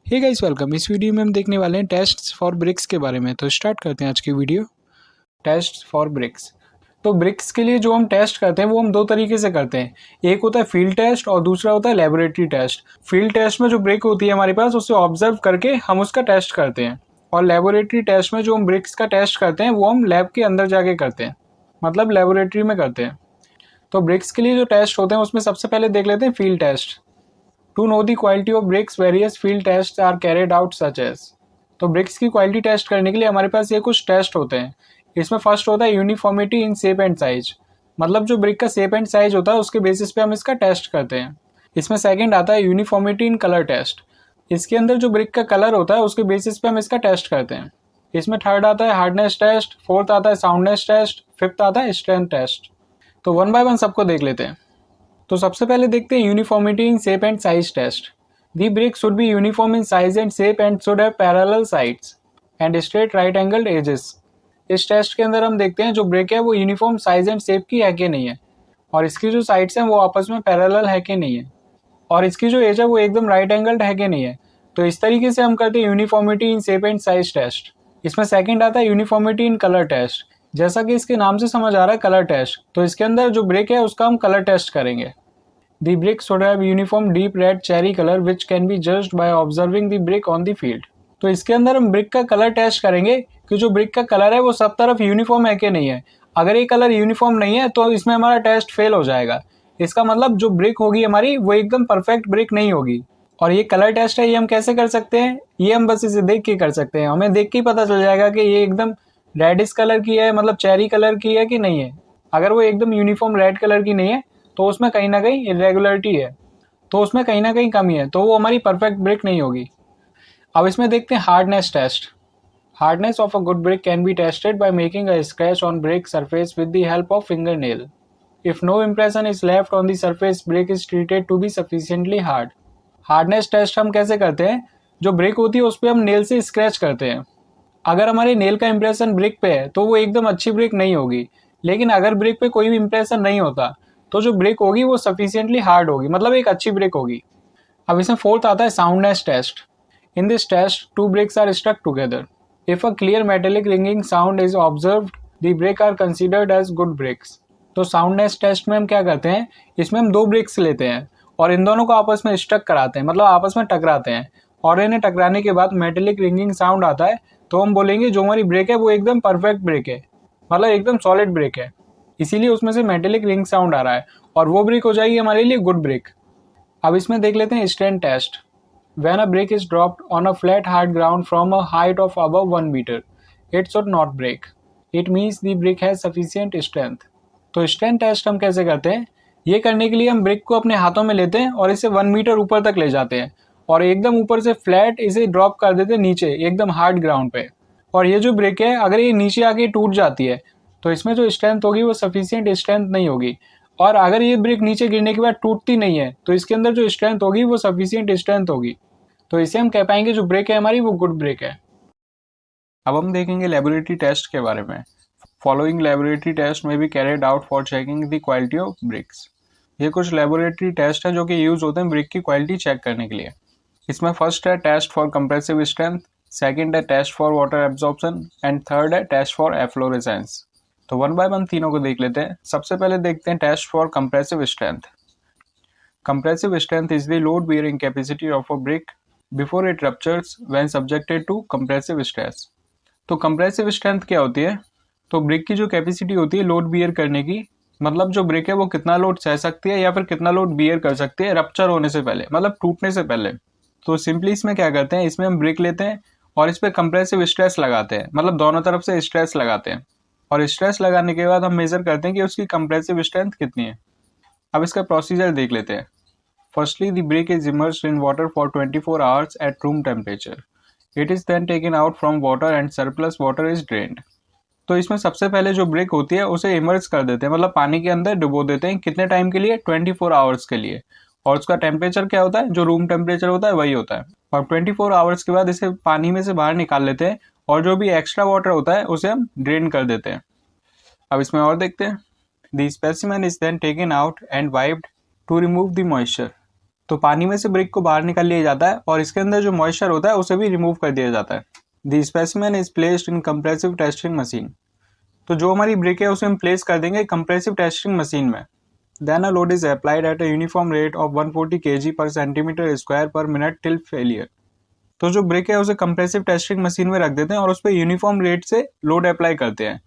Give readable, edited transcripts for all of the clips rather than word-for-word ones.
हे guys welcome. इस video में हम देखने वाले हैं टेस्ट्स फॉर ब्रिक्स के बारे में। तो स्टार्ट करते हैं आज की वीडियो। Test for bricks. तो ब्रिक्स के लिए जो हम टेस्ट करते हैं वो हम दो तरीके से करते हैं। एक होता है फील्ड टेस्ट और दूसरा होता है लेबोरेटरी टेस्ट। फील्ड टेस्ट में जो ब्रिक होती है हमारे पास उसे ऑब्जर्व करके हम उसका टेस्ट करते हैं, और लेबोरेटरी टेस्ट में जो हम ब्रिक्स का टेस्ट करते हैं वो हम लैब के अंदर जाके करते हैं, मतलब लेबोरेटरी में करते हैं। तो ब्रिक्स के लिए जो टेस्ट होते हैं उसमें सबसे पहले देख लेते हैं field test. To know the quality of bricks, various field tests are carried out such as। तो ब्रिक्स की क्वालिटी टेस्ट करने के लिए हमारे पास ये कुछ टेस्ट होते हैं। इसमें फर्स्ट होता है uniformity in shape and size, मतलब जो ब्रिक का शेप एंड साइज होता है उसके बेसिस पे हम इसका टेस्ट करते हैं। इसमें सेकंड आता है यूनिफॉर्मिटी इन कलर टेस्ट। इसके अंदर जो ब्रिक का कलर होता है उसके बेसिस पे हम इसका टेस्ट करते हैं। इसमें थर्ड आता है हार्डनेस टेस्ट, फोर्थ आता है साउंडनेस टेस्ट, फिफ्थ आता है स्ट्रेंथ टेस्ट। तो वन बाय वन सबको देख लेते हैं। तो सबसे पहले देखते हैं uniformity in shape and size test. The brick should be uniform in size and shape and should have parallel sides and straight right angled edges. इस टेस्ट के अंदर हम देखते हैं जो ब्रिक है वो यूनिफॉर्म साइज एंड शेप की है कि नहीं है, और इसकी जो साइड्स हैं वो आपस में पैरेलल है कि नहीं है, और इसकी जो एज है वो एकदम राइट एंगल्ड है कि नहीं है। तो इस तरीके से हम करते हैं uniformity in shape and size test. इसमें सेकंड आता है यूनिफॉर्मिटी इन कलर टेस्ट। जैसा कि इसके नाम से समझ आ रहा है कलर टेस्ट, तो इसके अंदर जो ब्रिक है उसका हम कलर टेस्ट करेंगे। The brick should have uniform deep red cherry color which can be judged by observing the brick on the field। तो इसके अंदर हम ब्रिक का कलर टेस्ट करेंगे कि जो ब्रिक का कलर है वो सब तरफ यूनिफॉर्म है कि नहीं है। अगर ये कलर यूनिफॉर्म नहीं है तो इसमें हमारा टेस्ट फेल हो जाएगा। इसका मतलब जो ब्रिक होगी हमारी वो एकदम परफेक्ट ब्रिक नहीं होगी। और ये कलर टेस्ट है, ये हम कैसे कर सकते हैं? ये हम बस इसे देख के कर सकते हैं। हमें देख के ही पता चल जाएगा कि ये एकदम रेडिश कलर की है, मतलब चेरी कलर की है कि नहीं है। अगर वो एकदम यूनिफॉर्म रेड कलर की नहीं है तो उसमें कहीं ना कहीं इरेगुलरिटी है, तो उसमें कहीं ना कहीं कमी है, तो वो हमारी परफेक्ट ब्रिक नहीं होगी। अब इसमें देखते हैं hardness test. Hardness of a good brick can be tested by making a scratch on brick surface with the help of finger nail. If no impression is left on the surface, brick is treated to be sufficiently hard. Hardness test हम कैसे करते हैं? जो brick होती है उस पर हम नेल से स्क्रैच करते हैं। अगर हमारे नेल का इंप्रेशन ब्रिक पे है तो वो एकदम अच्छी ब्रिक नहीं होगी, लेकिन अगर ब्रिक पे कोई भी इंप्रेशन नहीं होता तो जो ब्रिक होगी वो सफिशिएंटली हार्ड होगी, मतलब एक अच्छी ब्रिक होगी। अब इसमें फोर्थ आता है soundness test. In this test two bricks are stuck together. If a clear metallic ringing sound is observed, the brick are considered as good bricks. तो साउंडनेस टेस्ट में हम क्या करते हैं? इसमें हम दो ब्रिक्स लेते हैं और इन दोनों को आपस में स्टक कराते हैं, मतलब आपस में टकराते हैं, और इन्हें टकराने के बाद मेटेलिक रिंगिंग साउंड आता है तो हम बोलेंगे जो हमारी ब्रिक है वो एकदम परफेक्ट ब्रिक है, मतलब एकदम सॉलिड ब्रिक है, इसीलिए उसमें से मेटेलिक रिंग साउंड आ रहा है, और वो ब्रिक हो जाएगी हमारे लिए गुड ब्रिक। अब इसमें देख लेते हैं strength test. When a brick is dropped on a flat hard ground from a height of above 1 metre, it should not break. It means the brick has sufficient strength. तो strength test हम कैसे करते हैं? ये करने के लिए हम ब्रिक को अपने हाथों में लेते हैं और इसे 1 मीटर ऊपर तक ले जाते हैं, और एकदम ऊपर से फ्लैट इसे ड्रॉप कर देते हैं नीचे एकदम हार्ड ग्राउंड पे। और ये जो ब्रिक है अगर ये नीचे आके टूट जाती है तो इसमें जो स्ट्रेंथ होगी वो सफिशिएंट स्ट्रेंथ नहीं होगी, और अगर ये ब्रिक नीचे गिरने के बाद टूटती नहीं है तो इसके अंदर जो स्ट्रेंथ होगी वो सफिशिएंट स्ट्रेंथ होगी। तो इसे हम कह पाएंगे जो ब्रिक है हमारी वो गुड ब्रिक है। अब हम देखेंगे लेबोरेटरी टेस्ट के बारे में। फॉलोइंग लेबोरेटरी टेस्ट में be carried out for checking the quality of BRICS. ये कुछ लेबोरेटरी टेस्ट है जो कि यूज होते हैं ब्रिक की क्वालिटी चेक करने के लिए। इसमें फर्स्ट है test for compressive strength, second है test for water absorption, and third है टेस्ट फॉर एफ्लोरेसेंस। तो वन बाय वन तीनों को देख लेते हैं। सबसे पहले देखते हैं test for compressive strength. Compressive strength is the load bearing capacity of a brick before it ruptures when subjected to compressive stress. तो कंप्रेसिव स्ट्रेंथ क्या होती है? तो ब्रिक की जो कैपेसिटी होती है लोड बियर करने की, मतलब जो ब्रिक है वो कितना लोड सह सकती है या फिर कितना लोड बियर कर सकती है रप्चर होने से पहले, मतलब टूटने से पहले। तो सिंपली इसमें क्या करते हैं, इसमें हम ब्रिक लेते हैं और इस पर कंप्रेसिव स्ट्रेस लगाते हैं, मतलब दोनों तरफ से स्ट्रेस लगाते हैं, और स्ट्रेस लगाने के बाद हम मेजर करते हैं कि उसकी कंप्रेसिव स्ट्रेंथ कितनी है। अब इसका प्रोसीजर देख लेते हैं। Firstly the brick is immersed in water for 24 hours at room temperature. It is then taken out from water and surplus water is drained. तो इसमें सबसे पहले जो ब्रिक होती है उसे इमर्स कर देते हैं, मतलब पानी के अंदर डुबो देते हैं। कितने टाइम के लिए? 24 आवर्स के लिए। और उसका टेम्परेचर क्या होता है? जो रूम टेम्परेचर होता है वही होता है। और 24 आवर्स के बाद इसे पानी में से बाहर निकाल लेते हैं, और जो भी एक्स्ट्रा वाटर होता है उसे हम ड्रेन कर देते हैं। अब इसमें और देखते हैं। The specimen is then taken out and wiped to remove the moisture. तो पानी में से ब्रिक को बाहर निकाल लिया जाता है और इसके अंदर जो मॉइस्चर होता है उसे भी रिमूव कर दिया जाता है। The specimen is placed in compressive testing machine. तो जो हमारी ब्रिक है उसे हम प्लेस कर देंगे कंप्रेसिव टेस्टिंग मशीन में। Then a load is applied at a uniform rate of 140 kg per centimetre square per minute till failure. तो जो ब्रिक है उसे कंप्रेसिव टेस्टिंग मशीन में रख देते हैं और उस पर यूनिफॉर्म रेट से लोड अप्लाई करते हैं।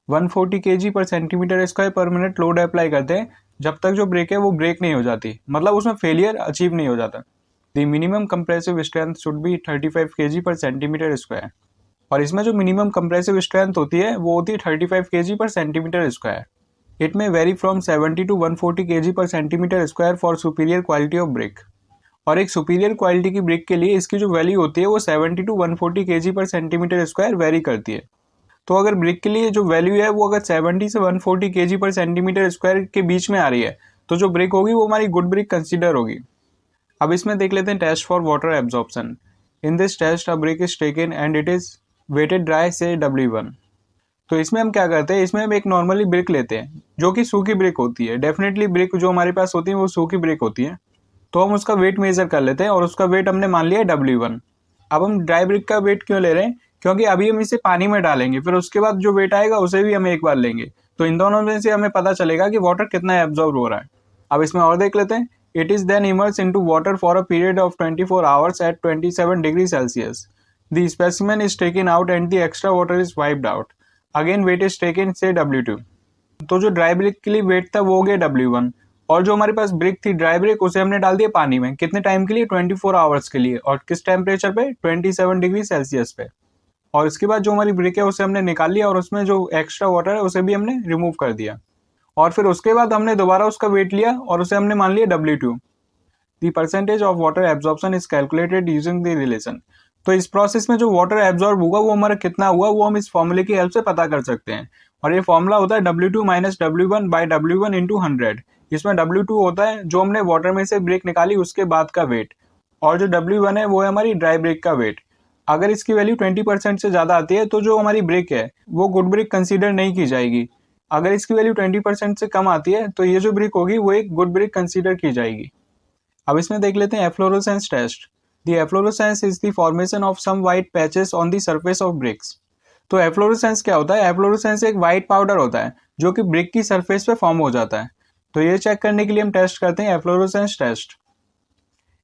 140 kg per centimetre square per minute load apply करते हैं जब तक जो ब्रेक है वो ब्रेक नहीं हो जाती, मतलब उसमें फेलियर अचीव नहीं हो जाता। The minimum compressive strength should be 35 kg per centimetre square. और इसमें जो मिनिमम कंप्रेसिव स्ट्रेंथ होती है वो होती है 35 kg per centimetre square. It में very from 70 to 140 kg per centimetre square for superior quality of brick. और एक सुपीरियर क्वालिटी की ब्रिक के लिए इसकी जो वैल्यू होती है वो 70 to 140 kg per centimetre square very करती है। तो अगर ब्रिक के लिए जो वैल्यू है वो अगर 70 से 140 kg पर सेंटीमीटर स्क्वायर के बीच में आ रही है तो जो ब्रिक होगी वो हमारी गुड ब्रिक कंसीडर होगी। अब इसमें देख लेते हैं test for water absorption. In this test a brick is taken and it is weighted dry say W1। तो इसमें हम क्या करते हैं, इसमें हम एक नॉर्मली ब्रिक लेते हैं जो कि सूखी ब्रिक होती है। डेफिनेटली ब्रिक जो हमारे पास होती है वो सूखी ब्रिक होती है। तो हम उसका वेट मेजर कर लेते हैं और उसका वेट हमने मान लिया W1। अब हम ड्राई ब्रिक का वेट क्यों ले रहे हैं, क्योंकि अभी हम इसे पानी में डालेंगे, फिर उसके बाद जो वेट आएगा उसे भी हम एक बार लेंगे। तो इन दोनों में से हमें पता चलेगा कि वाटर कितना एब्जॉर्ब हो रहा है। अब इसमें और देख लेते हैं। It is then immerse into water for a period of 24 hours at 27 degree Celsius. The specimen is taken out and the extra water is wiped out. Again weight is taken say W2। तो जो dry brick के लिए wait था वो हो गया W1 और जो हमारे पास ब्रिक थी ड्राई ब्रिक उसे हमने डाल दिया पानी में। कितने टाइम के लिए, 24 आवर्स के लिए। और किस टेम्परेचर पे, 27 डिग्री सेल्सियस पे। और इसके बाद जो हमारी ब्रिक है उसे हमने निकाल लिया और उसमें जो एक्स्ट्रा वाटर है उसे भी हमने रिमूव कर दिया। और फिर उसके बाद हमने दोबारा उसका वेट लिया और उसे हमने मान लिया W2। The percentage of water absorption is calculated using the relation. तो इस प्रोसेस में जो वाटर एब्जॉर्ब होगा वो हमारा कितना हुआ वो हम इस फॉर्मूले की हेल्प से पता कर सकते हैं। और ये फॉर्मूला होता है W2 minus W1 by W1 into 100। इसमें W2 होता है जो हमने वाटर में से ब्रिक निकाली उसके बाद का वेट, और जो W1 है वो है हमारी ड्राई ब्रिक का वेट। अगर इसकी वैल्यू 20% से ज़्यादा आती है तो जो हमारी ब्रिक है वो गुड ब्रिक कंसीडर नहीं की जाएगी। अगर इसकी वैल्यू 20% से कम आती है तो ये जो ब्रिक होगी वो एक गुड ब्रिक कंसीडर की जाएगी। अब इसमें देख लेते हैं efflorescence test. The efflorescence is the formation of some white patches on the surface of bricks। तो एफ्लोरेसेंस क्या होता है, एफ्लोरेसेंस एक वाइट पाउडर होता है जो कि ब्रिक की सरफेस पे फॉर्म हो जाता है। तो ये चेक करने के लिए हम टेस्ट करते हैं एफ्लोरेसेंस टेस्ट।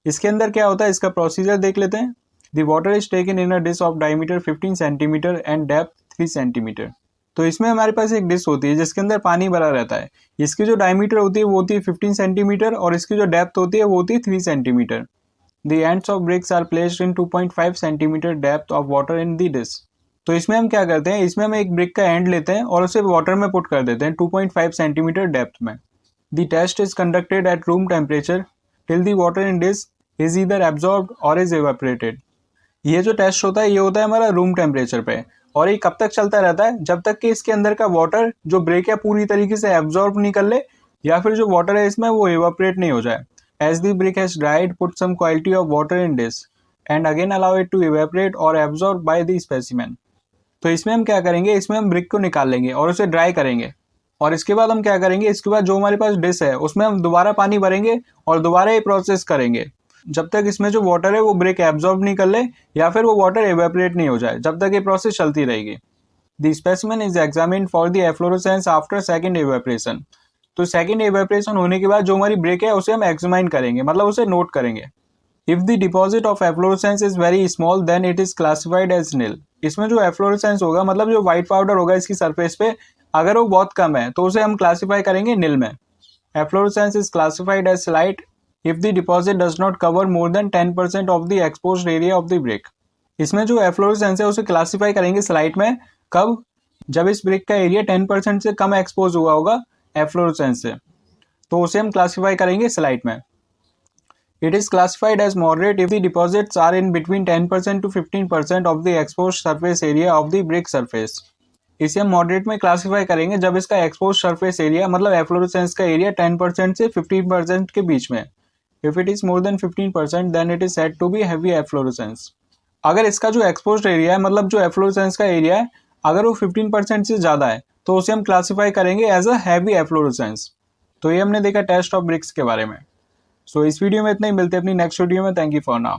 इसके अंदर क्या होता है इसका प्रोसीजर देख लेते हैं। The water is taken in a dish of diameter 15 centimetre and depth 3 centimetre. तो इसमें हमारे पास एक डिश होती है जिसके अंदर पानी भरा रहता है। इसकी जो डायमीटर होती है वो होती है 15 सेंटीमीटर और इसकी जो डेप्थ होती है वो होती है 3 centimetre. The ends of bricks are placed in 2.5 centimeter depth of water in the dish। तो इसमें हम क्या करते हैं, इसमें हम एक ब्रिक का एंड लेते हैं और उसे वाटर में पुट कर देते हैं 2.5 सेंटीमीटर डेप्थ में। The test is conducted at room temperature till the water in dish is either absorbed or is evaporated। ये जो टेस्ट होता है ये होता है हमारा रूम टेम्परेचर पे, और ये कब तक चलता रहता है, जब तक कि इसके अंदर का वाटर जो ब्रिक है पूरी तरीके से एब्जॉर्ब नहीं कर ले या फिर जो वाटर है इसमें वो एवापोरेट नहीं हो जाए। As the brick has dried, put some quantity of water in dish and again allow it to evaporate or absorb by the specimen। तो इसमें हम क्या करेंगे, इसमें हम ब्रिक को निकाल लेंगे और उसे ड्राई करेंगे। और इसके बाद हम क्या करेंगे, इसके बाद जो हमारे पास डिश है उसमें हम दोबारा पानी भरेंगे और दोबारा ये प्रोसेस करेंगे जब तक इसमें जो वाटर है वो ब्रिक एब्जॉर्ब नहीं कर ले या फिर वो वाटर एवेपोरेट नहीं हो जाए, जब तक ये प्रोसेस चलती रहेगी। The specimen is examined for the efflorescence after second evaporation. तो सेकेंड एवेपोरेशन होने के बाद जो हमारी ब्रिक है उसे हम एग्जामिन करेंगे, मतलब उसे नोट करेंगे। If the deposit of efflorescence is very small then it is classified as nil. इसमें जो एफ्लोरेसेंस होगा मतलब जो व्हाइट पाउडर होगा इसकी सरफेस पे, अगर वो बहुत कम है तो उसे हम क्लासिफाई करेंगे नील में। Efflorescence is classified as slight if the deposit does not cover more than 10% of the exposed area of the brick. इसमें जो एफ्लोरेसेंस है उसे क्लासिफाई करेंगे स्लाइट में, कब, जब इस ब्रिक का एरिया 10% से कम एक्सपोज हुआ होगा एफ्लोरेसेंस से, तो उसे हम क्लासिफाई करेंगे स्लाइट में। It is classified as moderate if the deposits are in between 10% to 15% of the expose surface area of the brick surface. इसे हम मॉडरेट में क्लासिफाई करेंगे जब इसका एक्सपोज सरफेस एरिया मतलब एफ्लोरेसेंस का एरिया 10% से 15% के बीच में। If it is more than 15% then it is said to be heavy efflorescence. अगर इसका जो एक्सपोज्ड एरिया है मतलब जो एफ्लोरेसेंस का एरिया है अगर वो 15% से ज़्यादा है तो उसे हम क्लासिफाई करेंगे एज अ हैवी एफ्लोरेसेंस। तो ये हमने देखा टेस्ट ऑफ ब्रिक्स के बारे में। सो इस वीडियो में इतना ही, मिलते हैं अपनी नेक्स्ट वीडियो में। Thank you for now.